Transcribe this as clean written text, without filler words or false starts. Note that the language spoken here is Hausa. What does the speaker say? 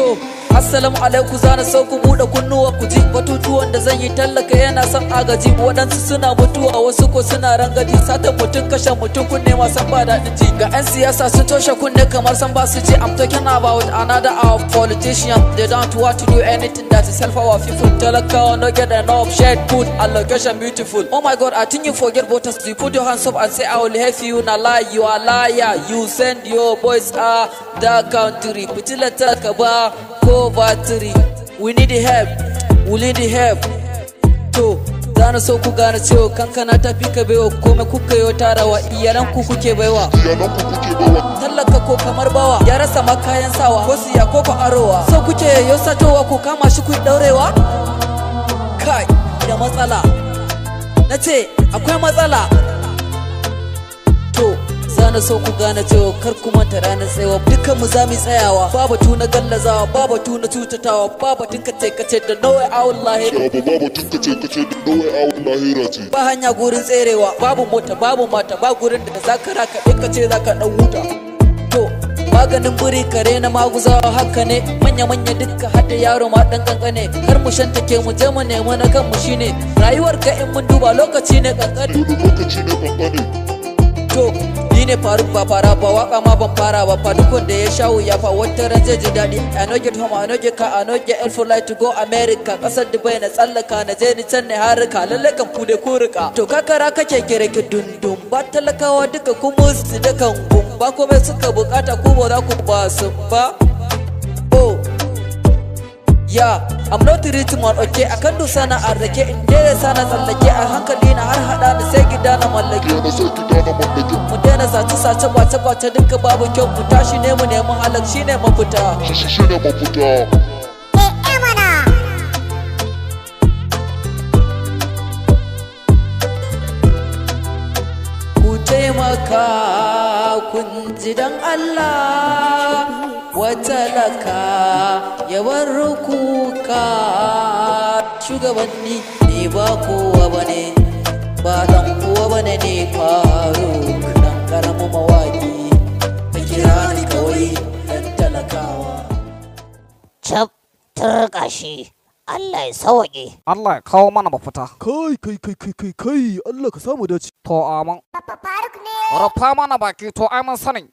To assalamu alaikum, zana so ku bude kunnuwa ku ji batutuwan da zan yi. Tallaka yana son agaji, waɗansu suna mutuwa wasu ko suna rangadi. Satan mutum kashe mutum kunne ma san ba daɗin ji. Ga 'yan siyasa sun toshe kunne kamar san ba su ji. I'm talking about another our politician. They don't want to do anything that is help our people. Talakawa no get enough shade, food and location beautiful. Oh my God, I think you forget voters. You put your hands up and say I will help you. Na lie, you are liar. You send your boys the country. Pitila talakaba ko battery. We need the help. We need the help. To zana so ku gane cewa kankana ta fi ka baiwa, kome kuka yi tarawa iyalan ku kuke baiwa. Tallaka ko kamar bawa ya rasa makayan sawa, ko siya ko ko arowa. So kuke yayyo satowa ko kama shi ku daurewa. Kai da matsala, na ce akwai matsala. To zana so ku gane cewa kar ku manta ranar tsayawa. Dukkan mu za mu tsayawa, babu tuna gallazawa, babu tuna tutatawa, babu tun kace da nawai awul lahira. Babu tun kace da nawai awul lahira ce. Ba hanya gurin tserewa, babu mota babu mata, ba gurin da zaka raka din kace zaka dan huta. To maganin buri kare na maguzawa haka ne, manya dukka hadda yaro ma dan kankane. Kar mu shantake mu je mu nemi na kanmu shine rayuwar ka in mun duba lokaci ne kankane. Lokaci ne kankane. To ni ne Faruk ba fara ba, waka ma ban fara ba. Fa duk wanda ya sha wuya fa wata ran zai ji daɗi. I no get home, I no get car, I no get for life to go America. Kasar Dubai na tsallaka na je ni can ne harika, lalle kan ku da ku rika. To kakara kake kire ki dundun, ba talakawa duka ku musu da kan gumba. Komai suka bukata ku ba za ku ba su ba. Oh yeah, I'm not rich man, okay. Akan dusa na arzake, in dai sana tsallake a hankali na har hada da sai gida na mallake. Mu daina sace kwace duka babu kyau. Mu tashi ne mu nemi halak, shine mafita. Shine mafita. Mana. Ku taimaka kun ji dan Allah, watalaka ya bar kuka. Shugabanni ne ba kowa bane, ba dan kowa bane ne Faruk, dan karamin mawaki. Ka kira ni kawai dan talakawa. Cap turka shi. Allah ya sawaƙe. Allah ya kawo mana mafita. Kai, Allah ka samu dace. To aman. Papa Faruk ne. Rufa mana baki to ai mun sani.